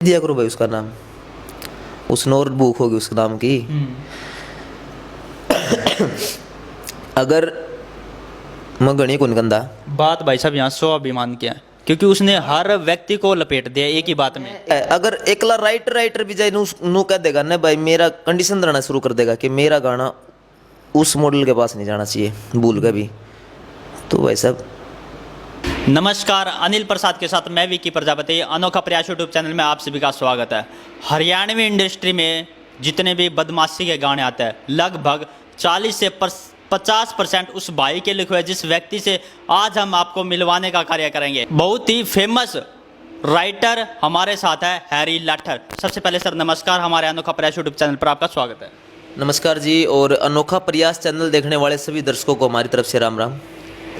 दिया करो भाई उसका नाम, उस नोटबुक होगी उसके नाम की। अगर मैं गणी को निकंदा बात भाई साहब यहाँ स्वाभिमान की है, क्योंकि उसने हर व्यक्ति को लपेट दिया एक ही बात में। अगर एकला राइटर भी जाए नू कह देगा ना भाई, मेरा कंडीशन रहना शुरू कर देगा कि मेरा गाना उस मॉडल के पास नहीं जाना चाहिए भूल के भी, तो भाई साहब। नमस्कार, अनिल प्रसाद के साथ मैं विकी प्रजापति, अनोखा प्रयास यूट्यूब चैनल में आप सभी का स्वागत है। हरियाणवी इंडस्ट्री में जितने भी बदमाशी के गाने आते हैं, लगभग 40 से 50% उस भाई के लिखे हुए जिस व्यक्ति से आज हम आपको मिलवाने का कार्य करेंगे। बहुत ही फेमस राइटर हमारे साथ है हैरी लाठर। सबसे पहले सर नमस्कार, हमारे अनोखा प्रयास यूट्यूब चैनल पर आपका स्वागत है। नमस्कार जी, और अनोखा प्रयास चैनल देखने वाले सभी दर्शकों को हमारी तरफ से राम राम।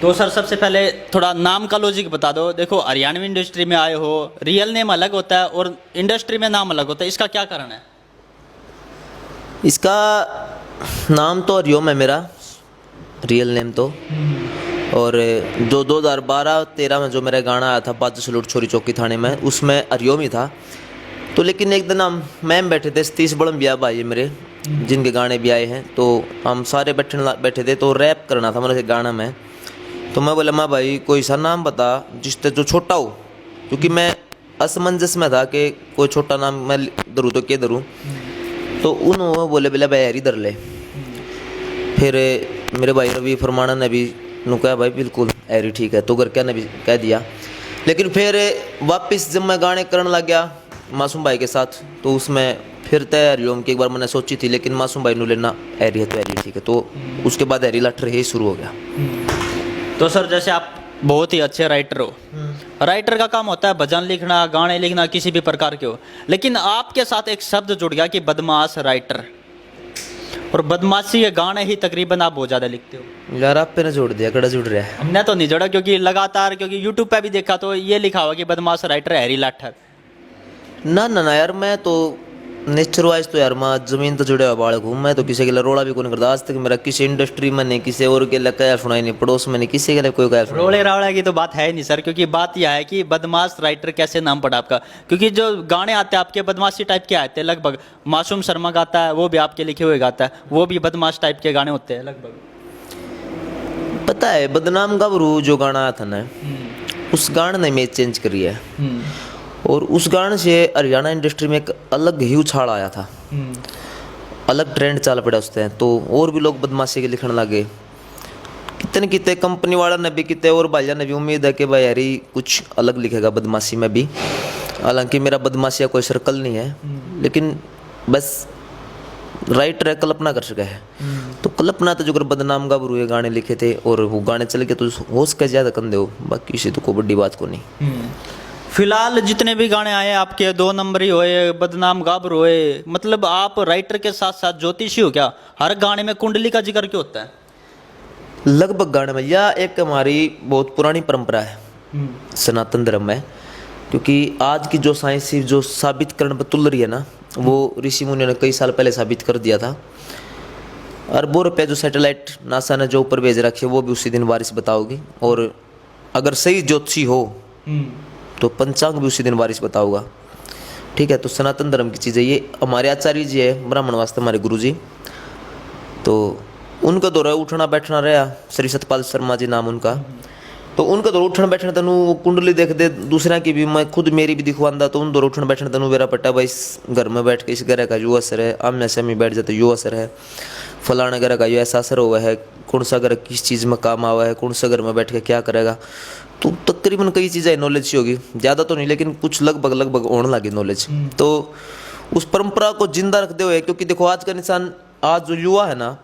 तो सर सबसे पहले थोड़ा नाम का लॉजिक बता दो। देखो हरियाणवी इंडस्ट्री में आए हो, रियल नेम अलग होता है और इंडस्ट्री में नाम अलग होता है, इसका क्या कारण है? इसका नाम तो हरिओम है मेरा, रियल नेम तो। और जो 2012-13 में जो मेरा गाना आया था बाजू सलूट छोरी चौकी थाने में, उसमें हरिओम ही था। तो लेकिन एक दिन हम मैम बैठे थे, सतीश बड़म बिया भाई मेरे जिनके गाने भी आए हैं, तो हम सारे बैठे थे, तो रैप करना था मतलब गाना में। तो मैं बोला, माँ भाई कोई सा नाम बता जिससे जो छोटा हो, क्योंकि मैं असमंजस में था कि कोई छोटा नाम मैं धरूँ तो क्या धरूँ। तो उन्होंने बोले भाई हैरी धर ले। फिर मेरे भाई रवि फरमाना ने भी कहा भाई बिल्कुल हैरी ठीक है, तो करके ने भी कह दिया। लेकिन फिर वापस जब मैं गाने करने लग गया मासूम भाई के साथ, तो उसमें फिर तय हरिओम की एक बार मैंने सोची थी, लेकिन मासूम भाई ने लेना हैरी है तो हैरी ठीक है, तो उसके बाद हैरी लाठर ही शुरू हो गया। तो सर जैसे आप बहुत ही अच्छे राइटर हो, राइटर का काम होता है भजन लिखना, गाने लिखना, किसी भी प्रकार के हो, लेकिन आपके साथ एक शब्द जुड़ गया कि बदमाश राइटर, और बदमाशी के गाने ही तकरीबन आप बहुत ज़्यादा लिखते हो। यार आप पे ने जोड़ दिया, कड़ा जुड़ रहा है। हमने तो नहीं जोड़ा, क्योंकि लगातार क्योंकि यूट्यूब पे भी देखा तो ये लिखा हुआ कि बदमाश राइटर हैरी लाठर। ना यार, मैं तो नेचर वाइज तो यार मैं जमीन तो जुड़े हुआ बालक हूँ। मैं तो किसी के लिए रोड़ा भी नहीं करता आज तक। मेरा किसी इंडस्ट्री में नहीं, किसी और के लिए क्या सुनाई नहीं, पड़ोस में नहीं, किसी के लिए कोई क्या सुनाई। रोड़े रावड़ा की तो बात है ही नहीं सर, क्योंकि बात यह है कि बदमाश राइटर कैसे नाम पड़ा आपका, क्योंकि जो गाने आते हैं आपके बदमाशी टाइप के आते हैं। लगभग मासूम शर्मा गाता है, वो भी आपके लिखे हुए गाता है, वो भी बदमाश टाइप के गाने होते हैं लगभग। पता है बदनाम गबरू जो गाना आया था ना, उस गाने ने इमेज चेंज करी है, और उस गाने से हरियाणा इंडस्ट्री में एक अलग ही उछाल आया था, अलग ट्रेंड चल पड़ा उससे। तो और भी लोग बदमाशी के लिखने लगे, कितने कंपनी वाला ने भी, कितने और भाइयों ने भी उम्मीद है कि भाई यारी कुछ अलग लिखेगा बदमाशी में भी। हालांकि मेरा बदमाशी का कोई सर्कल नहीं है, लेकिन बस राइटर है, कल्पना कर सका है। तो कल्पना तो जो कर बदनाम गाबरू ये गाने लिखे थे, और वो गाने चल के तो हो सके ज़्यादा कंधे हो, बाकी इसी तो कोई बड़ी बात को नहीं। फिलहाल जितने भी गाने आए आपके, 2 नंबरी होए, बदनाम गाबर होए, मतलब आप राइटर के साथ साथ ज्योतिषी हो क्या? हर गाने में कुंडली का जिक्र क्यों होता है? लगभग गाने में, या एक हमारी बहुत पुरानी परंपरा है सनातन धर्म में, क्योंकि आज की जो साइंस जो साबित करने पर तुल रही है ना, वो ऋषि मुनियों ने कई साल पहले साबित कर दिया था। अरबों रुपये जो सैटेलाइट नासा ने जो ऊपर भेज रखी है, वो भी उसी दिन बारिश बताओगी। और अगर सही ज्योतिषी हो तो पंचांग भी उसी दिन बारिश बताओगा। ठीक है, तो सनातन धर्म की चीज़ है ये। हमारे आचार्य जी है ब्राह्मण वास्ते, हमारे गुरु जी, तो उनका दौरा उठना बैठना रहा, श्री सतपाल शर्मा जी नाम उनका। तो उनका दौरा उठना बैठना तनु वो कुंडली देख दे दूसरा की भी, मैं खुद मेरी भी दिखवांदा। तो उन दौरा उठना बैठना तनु मेरा पट्टा भाई इस घर में बैठ के इस घर का यो असर है, आमने सामने बैठ जाते यो असर है, फलाना घर का यो ऐसा असर हुआ है, कौन सा घर किस चीज़ में काम आवा है, कौन सा घर में बैठ के क्या करेगा। तो तकरीबन कई चीज़ें नॉलेज होगी, ज़्यादा तो नहीं लेकिन कुछ लगभग होने लगी नॉलेज। तो उस परंपरा को जिंदा रखते हुए, क्योंकि देखो आज का इंसान, आज जो युवा है ना,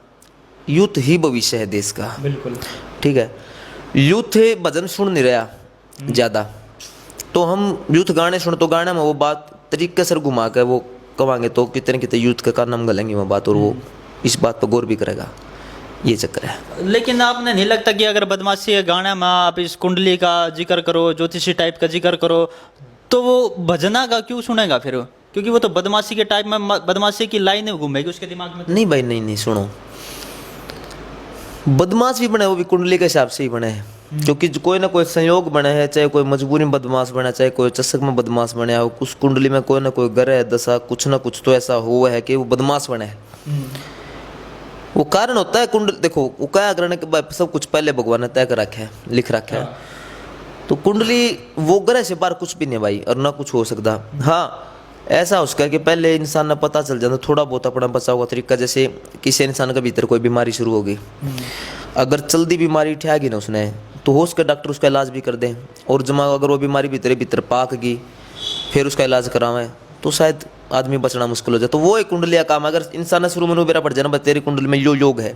यूथ ही भविष्य है देश का। बिल्कुल ठीक है, यूथ भजन सुन नहीं रहा ज़्यादा, तो हम यूथ गाने सुन, तो गाने में वो बात तरीके से घुमा के वो कमाएंगे, तो कितने यूथ का नाम गलेंगे वो बात, और वो इस बात पर गौर भी करेगा, ये चक्कर है। लेकिन आपने नहीं लगता कि अगर बदमाशी के गाने में आप इस कुंडली का जिक्र करो, ज्योतिषी टाइप का जिक्र करो, तो वो भजना का क्यों सुनेगा फिर? क्योंकि वो तो बदमाशी के टाइप में बदमाशी की लाइन घूमेगी उसके दिमाग में। नहीं भाई, नहीं सुनो, बदमाश भी बने वो भी कुंडली के हिसाब से ही बने हैं। क्योंकि जो कोई ना कोई संयोग बने है, चाहे कोई मजबूरी में बदमाश बना, चाहे कोई चशक में बदमाश बने हो, उस कुंडली में कोई ना कोई ग्रह दशा कुछ ना कुछ तो ऐसा हुआ है कि वो बदमाश बने है। वो कारण होता है कुंडली। देखो वो क्या करने के बाद सब कुछ पहले भगवान ने तय कर रखा है, लिख रखा है। तो कुंडली वो ग्रह से बाहर कुछ भी नहीं भाई, और ना कुछ हो सकता। हाँ ऐसा उसका कि पहले इंसान ने पता चल जाता थोड़ा बहुत अपना बचाव का तरीका। जैसे किसी इंसान के भीतर कोई बीमारी शुरू होगी, अगर जल्दी बीमारी उठाएगी ना उसने, तो हो उसके डॉक्टर उसका इलाज भी कर दें, और जमा अगर वो बीमारी भीतर पाक गई फिर उसका इलाज करावें तो शायद आदमी बचना मुश्किल हो जाए। तो वो एक कुंडली का काम है। अगर इंसान ने शुरू में बेरा पड़ जाए ना तेरी कुंडली में यो योग है,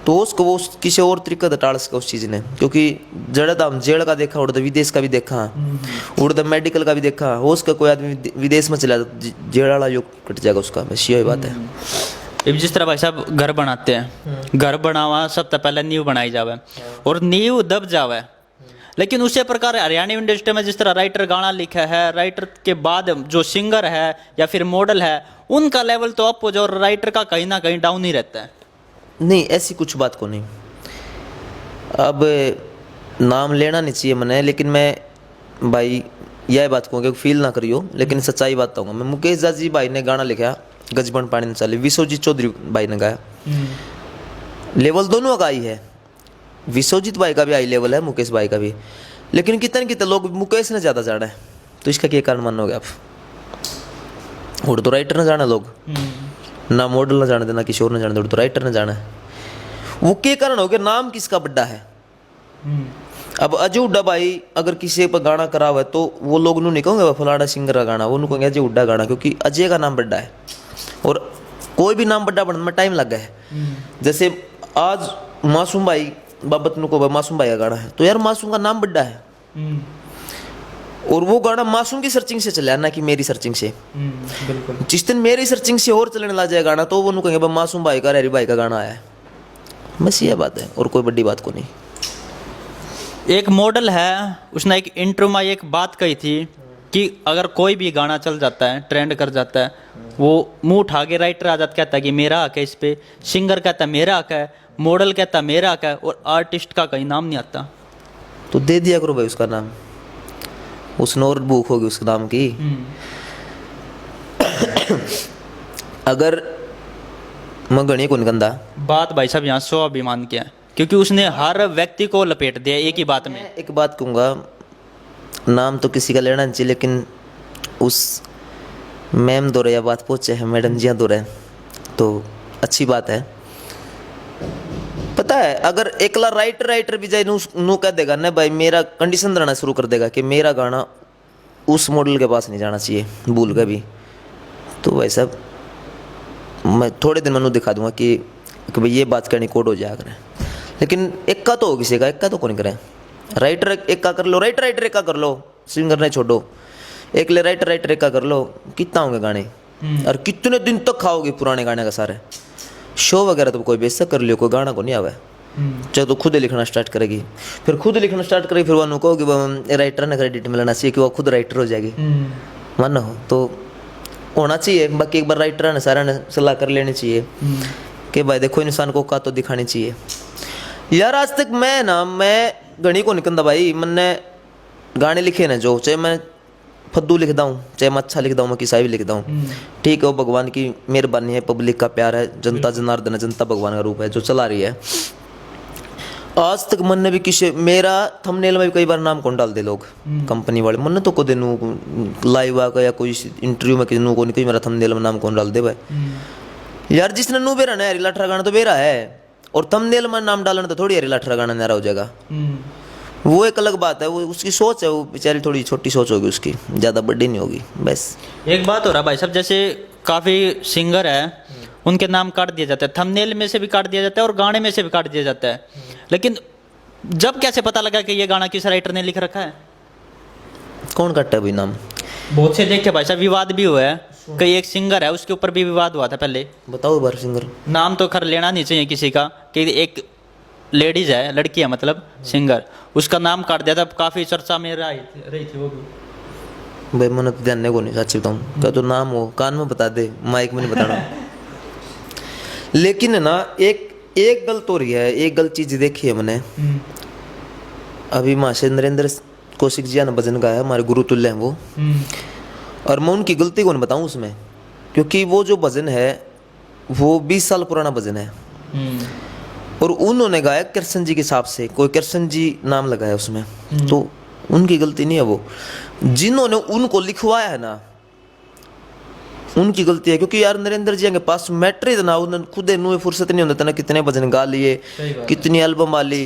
तो उसको वो किसी और तरीके से टाल सके उस चीज़ ने। क्योंकि जड़ा हम जेल का देखा, उड़द विदेश का भी देखा, उड़द मेडिकल का भी देखा। हो उसका कोई आदमी विदेश में चला जेल वाला योग कट जाएगा उसका। बस यही बात है। अब जिस तरह भाई साहब घर बनाते हैं, घर बनावा सबसे पहले नींव बनाई जावे और नींव दब जावे, लेकिन उसी प्रकार हरियाणवी इंडस्ट्री में जिस तरह राइटर गाना लिखा है, राइटर के बाद जो सिंगर है या फिर मॉडल है, उनका लेवल तो अप हो जाए और राइटर का कहीं ना कहीं डाउन ही रहता है। नहीं ऐसी कुछ बात को नहीं। अब नाम लेना नहीं चाहिए मैंने, लेकिन मैं भाई यह बात कहूँगा, फील ना करियो, लेकिन सच्चाई बात कहूँगा मैं। मुकेश जाजी भाई ने गाना लिखा गजबन पानी न चाले, विश्वजीत चौधरी भाई ने गाया। लेवल दोनों का ही है, विश्वजीत भाई का भी हाई लेवल है, मुकेश भाई का भी। लेकिन कितने लोग मुकेश ने ज़्यादा जाना है, तो इसका क्या कारण मानोगे आप? और तो राइटर ने जाना लोग, ना मॉडल ने जाने देना, किशोर ने जाने दे, तो राइटर ने जाना है। वो क्या कारण हो गया? नाम किसका बड्डा है? अब अजय हुड्डा भाई अगर किसी पर गाना करा हुआ है तो वो लोग नहीं कहोगे फलाना सिंगर का गाना, वो कहेंगे अजय हुड्डा गाना, क्योंकि अजय का नाम बड्डा है। और कोई भी नाम बड्डा बनने में टाइम लग गया है। जैसे आज मासूम भाई बाबत को मासूम भाई का गाना है, तो यार मासूम का नाम बड्डा है, और वो गाना मासूम की सर्चिंग से चला, ना कि मेरी सर्चिंग से। बिल्कुल। जिस दिन मेरी सर्चिंग से और चलने लग जाए गाना, तो वो कहेंगे मासूम भाई का हरी भाई का गाना आया है। बस ये बात है, और कोई बड़ी बात को नहीं। एक मॉडल है, उसने एक इंटरव्यू में एक बात कही थी कि अगर कोई भी गाना चल जाता है, ट्रेंड कर जाता है, वो मुंह उठा के राइटर आ जाता, कहता है कि मेरा हक है इस पे, सिंगर कहता है मेरा हक है, मॉडल कहता है मेरा हक है, और आर्टिस्ट का कहीं नाम नहीं आता। तो दे दिया करो भाई उसका नाम, उसने और भूख होगी उस नाम की। अगर मैं गणी को निकंदा बात भाई साहब यहाँ स्वाभिमान की है, क्योंकि उसने हर व्यक्ति को लपेट दिया एक ही बात में। एक बात कहूँगा, नाम तो किसी का लेना नहीं चाहिए, लेकिन उस मैम दो या बात पहुँचे है, मैडम जिया दो तो अच्छी बात है। पता है अगर एकला राइटर भी जाए नू कह देगा ना भाई, मेरा कंडीशन रहना शुरू कर देगा कि मेरा गाना उस मॉडल के पास नहीं जाना चाहिए भूल के भी, तो भाई साहब मैं थोड़े दिन में दिखा दूंगा कि भाई ये बात करनी कोड हो जाएगा। लेकिन एक का तो हो किसी का, एक का तो कौन करे। राइटर एक का कर लो, राइटर एक का कर लो, सिंगर नहीं छोड़ो, एक ले राइटर एक का कर लो, कितना होंगे गाने, और कितने दिन तक खाओगे पुराने गाने का सारे। शो वगैरह तो कोई बेशक कर लियो, कोई गाना को नहीं आवे, चाहे तो खुद लिखना स्टार्ट करेगी, फिर खुद लिखना स्टार्ट करेगी, फिर वो कहोगे राइटर ने क्रेडिट मिलना चाहिए कि वो खुद राइटर हो जाएगी। मानो तो होना चाहिए, बाकी एक बार राइटर ने सारा ने सलाह कर लेनी चाहिए कि भाई देखो इंसान को का तो दिखानी चाहिए। यार आज तक मैं गणी को निकलता भाई, मैंने गाने लिखे ना जो, चाहे मैं फद्दू लिखता हूँ, चाहे मैं अच्छा लिखता हूँ, मैं किसा भी लिखता हूँ, ठीक है, वो भगवान की मेहरबानी है, पब्लिक का प्यार है, जनता जनार्दन है, जनता भगवान का रूप है जो चला रही है। आज तक मन ने भी किसी मेरा थंबनेल में भी कई बार नाम कौन डाल दे लोग, कंपनी वाले मन ने तो को देनू लाइव आकर या कोई इंटरव्यू में किसी को नहीं, मेरा थंबनेल में नाम कौन डाल दे भाई। यार जिसने नू बेरा ना हरी लाठरा गाना तो बेरा है, और थंबनेल में नाम डालना तो थोड़ी हरी लाठरा गाना नारा हो जाएगा। वो एक अलग बात है, वो उसकी सोच है, वो बेचारी थोड़ी छोटी सोच होगी उसकी, ज़्यादा बड़ी नहीं होगी। बस एक बात हो रहा भाई साहब, जैसे काफ़ी सिंगर है उनके नाम काट दिया जाता है, थंबनेल में से भी काट दिया जाता है और गाने में से भी काट दिया जाता है, लेकिन जब कैसे पता लगा कि ये गाना किस राइटर ने लिख रखा है? कौन काटता है भाई नाम? बहुत से देखे भाई साहब, विवाद भी हुआ है, कई एक सिंगर है उसके ऊपर भी विवाद हुआ था पहले। बताओ बार सिंगर नाम तो खैर लेना नहीं चाहिए किसी का, कि एक लेडीज है, लड़की है मतलब सिंगर, उसका नाम काट दिया था, काफ़ी चर्चा में रही थी वो भी। भाई मैंने तो ध्यान को नहीं, सच बताऊँ क्या तो नाम हो कान में बता दे, माइक में नहीं बताना। लेकिन ना एक गलत हो रही है, एक गलत चीज़ देखी है मैंने, अभी माँ से नरेंद्र कौशिक जी ने भजन गाया, हमारे गुरु तुल्य हैं वो। और मैं उनकी गलती को नहीं बताऊँ उसमें, क्योंकि वो जो भजन है वो 20 साल पुराना भजन है और उन्होंने गाया कृष्ण जी के हिसाब से, कोई कृष्ण जी नाम लगाया उसमें, तो उनकी गलती नहीं है वो। जिन्होंने उनको लिखवाया है ना उनकी गलती है, क्योंकि यार नरेंद्र जी के पास मैटर इतना, उन्होंने खुद नुए फुर्सत नहीं होता ना, कितने भजन गा लिए, कितनी एल्बम आ ली,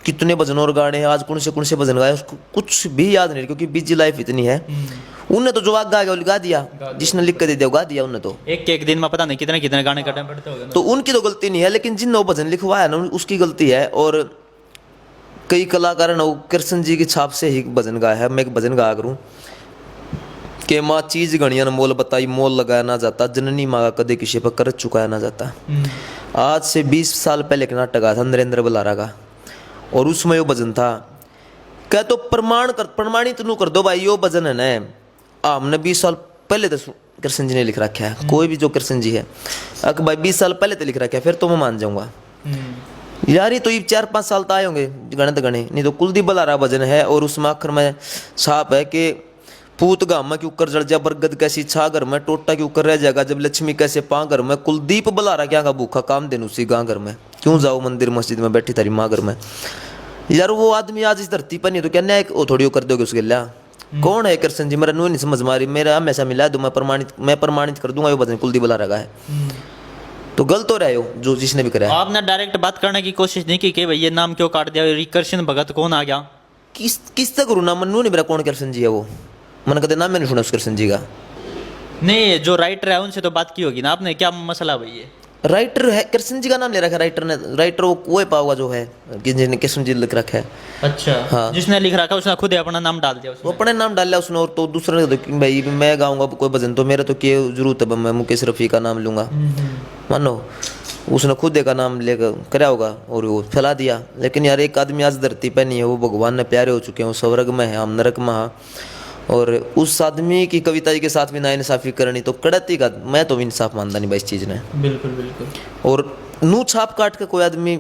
कितने भजन और गाने, आज कौन से भजन गाए उसको कुछ भी याद नहीं, क्योंकि बिजी लाइफ इतनी है। उन्हें तो जो आग गा गा दिया, जिसने लिख कर दे दिया गा दिया उन्हें, तो एक दिन में पता नहीं कितने कितने गाने कटने पड़ते होंगे, तो उनकी तो गलती नहीं है, लेकिन जिनने वो भजन लिखवाया ना उसकी गलती है। और कई कलाकार ने कृष्ण जी की छाप से ही भजन गाया है। मैं एक भजन गाया करूँ कि माँ चीज गणिया ने मोल बताई, मोल लगाया ना जाता, जननी माँ का कदे किसी पर कर्ज चुकाया ना जाता। आज से 20 साल पहले एक नाटक आया था नरेंद्र बलारा का, और उसमें वो भजन था, क्या तो प्रमाणित नू कर दो भाई, यो भजन है ना हमने 20 साल पहले तो कृष्ण जी ने लिख रखा है, कोई भी जो कृष्ण जी है अक भाई 20 साल पहले तो लिख रखा है, फिर तो मैं मान जाऊंगा यार। ये तो ये 4-5 साल तो आए होंगे गणित गणे, नहीं तो कुलदीप बलारा भजन है और उसमें आखिर में छाप है कि पूत गामा के ऊपर जड़ जा बरगद कैसी छा घर में, टोटा के ऊपर रह जाएगा जब लक्ष्मी कैसे पा घर में, कुलदीप बलारा क्या का भूखा काम देनु उसी गाँ घर में, क्यों जाओ मंदिर मस्जिद में बैठी तारी माँ घर में। यार वो आदमी आज इस धरती पर नहीं तो क्या न्याय थोड़ी कर दोगे उसके लिया, कौन है कृष्ण जी, मेरा नु नहीं समझ मारी, मेरा हमेशा मिला दो, मैं प्रमाणित कर दूंगा ये भजन कुलदीप बलारा का है। तो गलत हो रहा है हो जो जिसने भी करा है। आपने डायरेक्ट बात करने की कोशिश नहीं की कि भाई ये नाम क्यों काट दिया, कृष्ण भगत कौन आ गया, किस तक करूँ नाम, मनु नहीं मेरा कौन कृष्ण जी है वो, मन कहते नाम मैंने सुना उस कृष्ण जी का। नहीं जो राइटर है उनसे तो बात की होगी ना आपने, क्या मसला भाई ये राइटर है कृष्ण जी का नाम ले रखा है राइटर ने, राइटर वो पाओगा जो है जिसने कृष्ण जी लिख रखा है। अच्छा हाँ। जिसने लिख रखा है उसने खुद ही अपना नाम डाल दिया उसमें। वो अपने नाम डाल लिया उसने, और तो दूसरे ने तो भाई मैं गाऊंगा कोई भजन तो मेरा तो क्या जरूरत है, मैं मुकेश रफी का नाम लूंगा, मानो उसने खुद का नाम लेकर कराया होगा और वो फैला दिया। लेकिन यार एक आदमी आज धरती पर नहीं है, वो भगवान ने प्यारे हो चुके हैं, वो स्वर्ग में है, हम नरक में है, और उस आदमी की कविता के साथ भी नाइंसाफी करनी तो कड़ती का, मैं तो इंसाफ मानता नहीं भाई इस चीज़ ने। बिल्कुल बिल्कुल। और नू छाप काट के कोई आदमी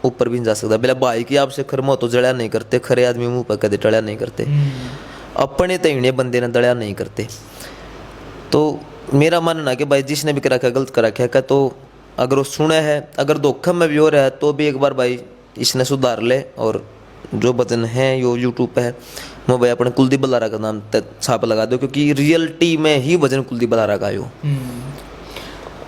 ऊपर भी नहीं जा सकता। बेला भाई की आपसे खरमो तो जड़िया नहीं करते, खरे आदमी मुंह पर कदे टड़िया नहीं करते, अपने तईने बंदे ने दड़िया नहीं करते। तो मेरा मानना कि भाई जिसने भी करा रखा गलत करा रखा है, तो अगर वो सुने है, अगर धोखा में भी हो रहा है तो भी एक बार भाई इसने सुधार ले, और जो भजन है यो यूट्यूब पे है, मैं भाई अपने कुलदीप बलारा का नाम छाप लगा दो, क्योंकि रियलिटी में ही भजन कुलदीप बलारा का यो।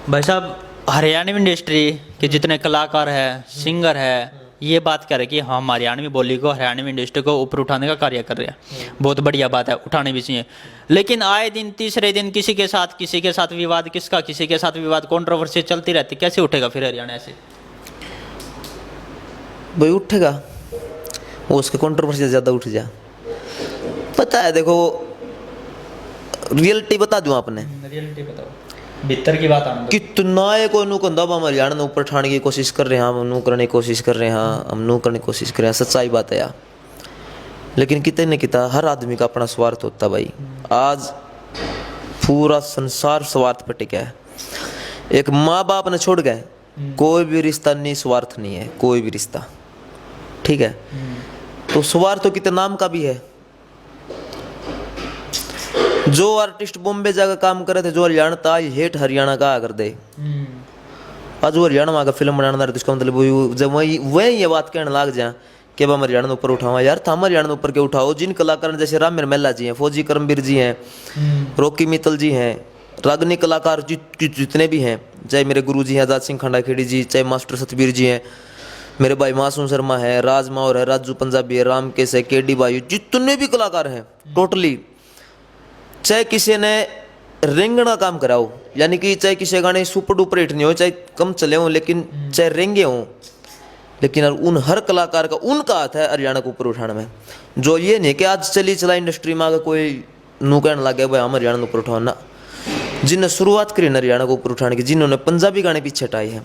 भाई साहब हरियाणवी इंडस्ट्री के जितने कलाकार है, सिंगर है, ये बात कर रहे कि हम हरियाणवी बोली को, हरियाणवी इंडस्ट्री को ऊपर उठाने का कार्य कर रहे हैं, बहुत बढ़िया बात है, उठाने भी चाहिए। लेकिन आए दिन तीसरे दिन किसी के साथ विवाद, किसी के साथ विवाद, कंट्रोवर्सी चलती रहती, कैसे उठेगा फिर हरियाणा से? भाई उठेगा वो, उसके कंट्रोवर्सी ज़्यादा उठ जा, पता है। देखो रियलिटी बता दूं आपने, रियलिटी बताओ, भीतर की बात आने दो। कितना है कोई नू कंधा हम हरियाणा ऊपर ठाने की कोशिश कर रहे हैं, हम नू करने की कोशिश कर रहे हैं, हम नू करने की कोशिश कर रहे हैं, सच्चाई बात है यार। लेकिन कितने न किता हर आदमी का अपना स्वार्थ होता भाई। आज पूरा संसार स्वार्थ पर टिका है। एक माँ बाप ने छोड़ गए, कोई भी रिश्ता निस्वार्थ नहीं है, कोई भी रिश्ता, ठीक है। तो स्वार्थ तो कितने नाम का भी है। जो आर्टिस्ट बॉम्बे जाकर काम करे थे, जो हरियाणा था, हेट हरियाणा का कर दे, आज वो हरियाणा में फिल्म बनाना, तो इसका मतलब जब वही ये बात कहने लग जाए कि हम हरियाणा ऊपर उठावा, यार थाम हरियाणा ऊपर के उठाओ। जिन कलाकार जैसे राम मिर्मेला जी हैं, फौजी करमवीर जी हैं, रॉकी मित्तल जी हैं, रागनी कलाकार जितने भी हैं, चाहे मेरे गुरु जी हैं आजाद सिंह खंडाखेड़ी जी, चाहे मास्टर सतबीर जी हैं, मेरे भाई मासूम शर्मा है, राज माउर है, राजू पंजाबी है, राम केस है, केडी भाई, जितने भी कलाकार हैं टोटली, चाहे किसी ने रेंगण का काम कराओ, यानी कि चाहे किसी गाने सुपर डुपर हिट नहीं हो, चाहे कम चले हों, लेकिन चाहे रेंगे हों, लेकिन उन हर कलाकार का उनका हाथ है हरियाणा को ऊपर उठाने में। जो ये नहीं कि आज चली चला इंडस्ट्री में आगे कोई नू कहने लग गया भाई हम हरियाणा को ऊपर उठाना। जिन्होंने शुरुआत करी हरियाणा को ऊपर उठाने की, जिन्होंने पंजाबी गाने पीछे हटाए हैं,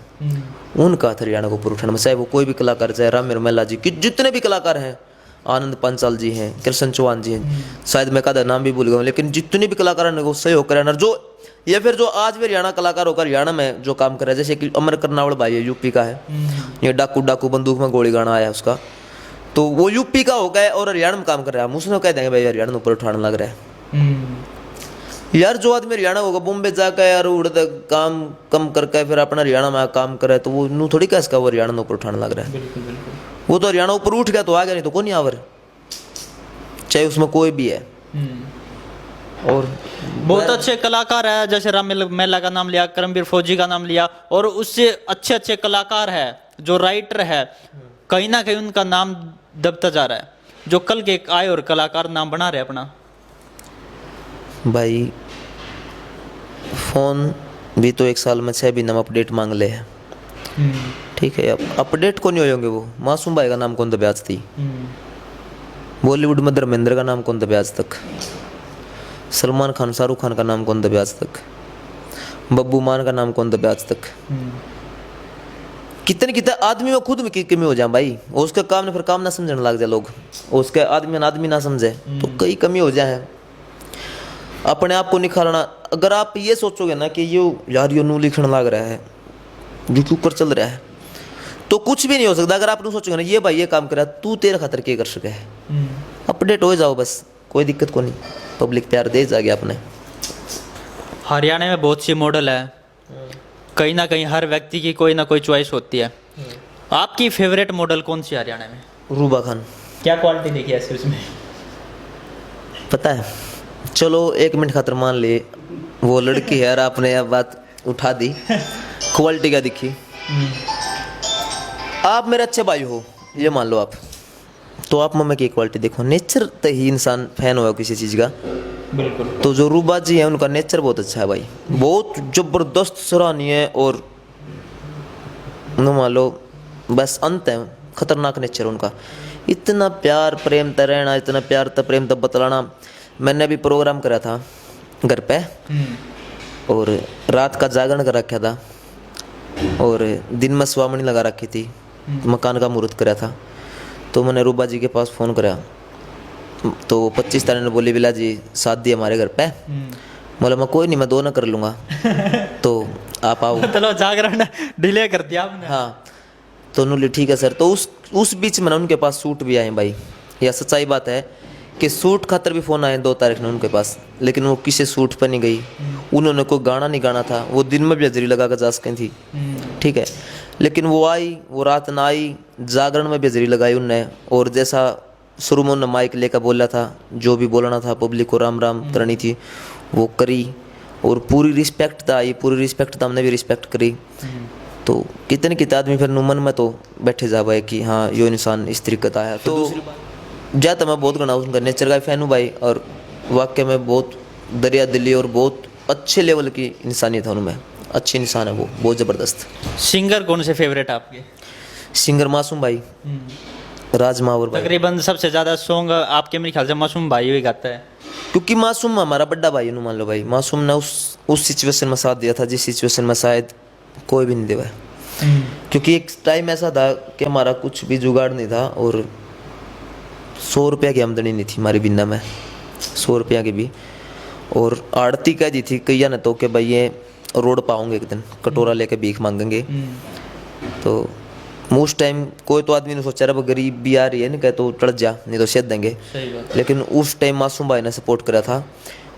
उनका हाथ हरियाणा को ऊपर उठाने में, चाहे वो कोई भी कलाकार, चाहे राम मिर्मेला जी की, जितने भी कलाकार हैं, आनंद पांचाल जी हैं, कृष्ण चौहान जी हैं, शायद मैं का नाम भी भूल गया हूँ, लेकिन जितने भी कलाकार ने वो सहयोग करा, जो या फिर जो आज भी हरियाणा कलाकार होकर हरियाणा में जो काम कर रहा है, जैसे कि अमर कर्नावड़ भाई है, यूपी का है, ये डाकू डाकू बंदूक में गोली गाना आया उसका, तो वो यूपी का हो गया और हरियाणा में काम कर रहा है, हम उसने कह देंगे भाई हरियाणा में ऊपर उठाने लग रहा है। यार जो आदमी हरियाणा होगा बॉम्बे जाकर यार उड़द काम कम करके फिर अपना हरियाणा में काम करे तो वो नू थोड़ी कैसे का वो हरियाणा में ऊपर उठाने लग रहा है। बिल्कुल बिल्कुल। वो तो हरियाणा ऊपर उठ गया तो आ गया, नहीं तो कौन नहीं आवर, चाहे उसमें कोई भी है। और बहुत अच्छे कलाकार है, जैसे राम मेला का नाम लिया, करमवीर फौजी का नाम लिया, और उससे अच्छे अच्छे कलाकार है जो राइटर है, कहीं ना कहीं उनका नाम दबता जा रहा है, जो कल के आए और कलाकार नाम बना रहे अपना। भाई फोन भी तो 1 साल में 6 महीना में अपडेट मांग ले है, ठीक है। अब अपडेट कौन नहीं होंगे, वो मासूम भाई का नाम कौन दबे आज थी, बॉलीवुड में धर्मेंद्र का नाम कौन दबे आज तक, सलमान खान शाहरुख खान का नाम कौन दबे आज तक, बब्बू मान का नाम कौन दबे आज तक। कितने कितने आदमी में खुद में की कमी हो जाए भाई, और उसके काम ने फिर काम ना समझने लग जाए लोग, और उसके आदमी ना समझे तो कई कमी हो जाए। अपने आप को निखारना, अगर आप ये सोचोगे ना कि ये यार यो नू लिखने लग रहा है, जो ऊपर चल रहा है, तो कुछ भी नहीं हो सकता। अगर आप नू सोचोगे ना ये भाई ये काम कर रहा है, तू तेरे खातर क्या कर सके है, अपडेट हो जाओ बस, कोई दिक्कत को नहीं, पब्लिक प्यार दे जाएगी आपने। हरियाणा में बहुत सी मॉडल है, कहीं ना कहीं हर व्यक्ति की कोई ना कोई चॉइस होती है। आपकी फेवरेट मॉडल कौन सी है हरियाणा में? रूबा खान। क्या क्वालिटी देखी ऐसी उसमें? पता है, चलो 1 मिनट खातर मान ले वो लड़की है और आपने अब बात उठा दी, क्वालिटी क्या दिखी। आप मेरे अच्छे भाई हो ये मान लो आप, तो आप मम्मी की क्वालिटी देखो, नेचर तो ही इंसान फैन हुआ किसी चीज़ का। बिल्कुल। तो जो रूबा जी है उनका नेचर बहुत अच्छा है भाई, बहुत ज़बरदस्त सराहनीय है, और मान लो बस अंत है, खतरनाक नेचर उनका। इतना प्यार प्रेम त रहना, इतना प्यार त प्रेम त बतलाना। मैंने अभी प्रोग्राम करा था घर पे, और रात का जागरण कर रखा था, और दिन में स्वामणी लगा रखी थी, मकान का मुहूर्त करा था। तो मैंने रूबा जी के पास फ़ोन करा, तो 25 तारीख ने बोली बिला जी शादी हमारे घर पे। बोला मैं कोई नहीं, मैं 2 न कर लूँगा तो आप आओ। चलो जागरण डिले कर दिया आपने। हाँ, तो उन्होंने ठीक है सर। तो उस बीच में ना उनके पास सूट भी आए भाई, यह सच्चाई बात है कि सूट खातर भी फ़ोन आए 2 तारीख ने उनके पास, लेकिन वो किसी सूट पर नहीं गई। उन्होंने कोई गाना नहीं गाना था, वो दिन में भी हजरी लगा कर जा सकें थी, ठीक है, लेकिन वो आई, वो रात ना आई, जागरण में भी हजरी लगाई उनने। और जैसा शुरू में उन्होंने माइक लेकर बोला था, जो भी बोलना था पब्लिक को राम राम करनी थी वो करी, और पूरी रिस्पेक्ट था, ये पूरी रिस्पेक्ट था, हमने भी रिस्पेक्ट करी। तो कितने कितने आदमी फिर मन में तो बैठे जा भाई कि हाँ यो इंसान इस तरीके का है। तो जाता मैं बहुत गणा उनका नेचर का फैन हूँ भाई, और वाकई में बहुत दरिया दिली और बहुत अच्छे लेवल की इंसानियत है उनमें, अच्छे इंसान है वो, बहुत ज़बरदस्त। सिंगर कौन से फेवरेट आपके? सिंगर मासूम भाई, राज मावर भाई। तकरीबन सबसे ज़्यादा सॉन्ग आपके मेरे ख्याल से मासूम भाई ही गाता है, क्योंकि मासूम हमारा बड़ा भाई है, मान लो भाई, मासूम ने उस सिचुएशन में साथ दिया था जिस सिचुएशन में शायद कोई भी नहीं देवा है। क्योंकि एक टाइम ऐसा था कि हमारा कुछ भी जुगाड़ नहीं था, और 100 रुपया की आमदनी नहीं थी हमारी बिन्ना में, 100 रुपया की भी। और आड़ती कह दी थी कैया ने तो कि भाई ये रोड पाओगे एक दिन, कटोरा लेके भीख मांगेंगे। तो उस टाइम कोई तो आदमी ने सोचा रहा गरीब भी आ रही है, नहीं कहे तो टड़ जा, नहीं तो सेध देंगे। लेकिन उस टाइम मासूम भाई ने सपोर्ट करा था।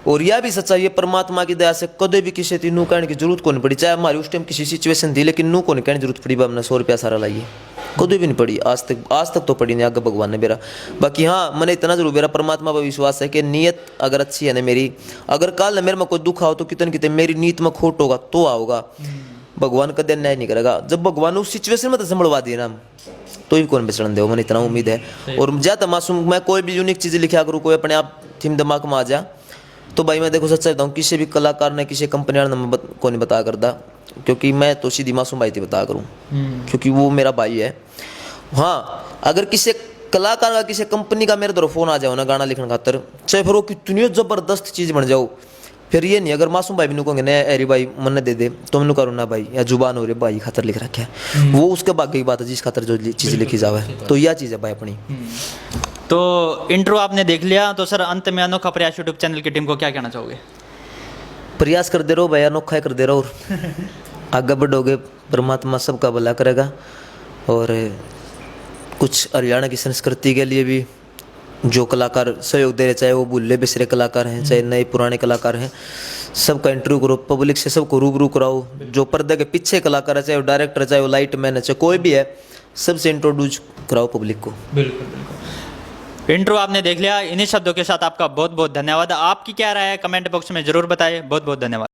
और यह भी सच्चाई है, परमात्मा की दया से कदे भी किसी थी नू कहने की जरूरत को नहीं पड़ी, चाहे हमारी उस टाइम किसी सिचुएशन थी, लेकिन नू को नहीं कहने की जरूरत पड़ी, हमने 100 रुपया सारा लाइए, कदे भी नहीं पड़ी आज तक तो पड़ी नहीं, आगे भगवान ने मेरा। बाकी हाँ, मैंने इतना जरूर मेरा परमात्मा पर विश्वास है कि नीयत अगर अच्छी है ना मेरी, अगर कल मेरे में कोई दुख आओ तो कितने कितने मेरी नीयत में खोट होगा तो आओगा, भगवान कदे न्याय नहीं करेगा। जब भगवान उस सिचुएशन में तो संभलवा दिए ना, तो ही कौन बेचन दे, मैंने इतना उम्मीद है। और ज्यादा मासूम मैं कोई भी यूनिक चीज़ लिखा करूँ, कोई अपने आप थीम दिमाग में आ जा, तो भाई मैं देखो सच्चा बताऊँ, किसी भी कलाकार ने किसी कंपनी वाले को नहीं बता करता, क्योंकि मैं तो सीधी मासूम भाई थी बता करूँ, क्योंकि वो मेरा भाई है। हाँ, अगर किसी कलाकार का किसी कंपनी का मेरे तरफ फोन आ जाओ ना गाना लिखने खातर, चाहे फिर वो कितनी ज़बरदस्त चीज़ बन जाओ, फिर ये नहीं अगर मासूम भाई भी कहोगे ना अरे भाई मन दे दे तो मैंने करूँ ना भाई, या जुबान हो रही भाई खातर लिख रखा है, वो उसके भाग्य की बात है जिस खातर जो चीज़ लिखी जावे, तो यह चीज़ है भाई अपनी। तो इंट्रो आपने देख लिया, तो सर अंत में अनोखा प्रयास यूट्यूब चैनल की टीम को क्या कहना चाहोगे? प्रयास कर दे रहो भाई, अनोखा कर दे रहो, और आगे बढ़ोगे परमात्मा सबका भला करेगा। और कुछ हरियाणा की संस्कृति के लिए भी जो कलाकार सहयोग दे रहे, चाहे वो भूले बिसरे कलाकार हैं, चाहे नए पुराने कलाकार हैं, सबका इंटरव्यू करो, पब्लिक से सबको रूबरू कराओ। जो पर्दे के पीछे कलाकार है, चाहे वो डायरेक्टर, चाहे वो लाइट मैन है, चाहे कोई भी है, सबसे इंट्रोड्यूस कराओ पब्लिक को। बिल्कुल बिल्कुल। इंट्रो आपने देख लिया। इन्हीं शब्दों के साथ आपका बहुत बहुत धन्यवाद। आपकी क्या राय है कमेंट बॉक्स में जरूर बताएं। बहुत बहुत धन्यवाद।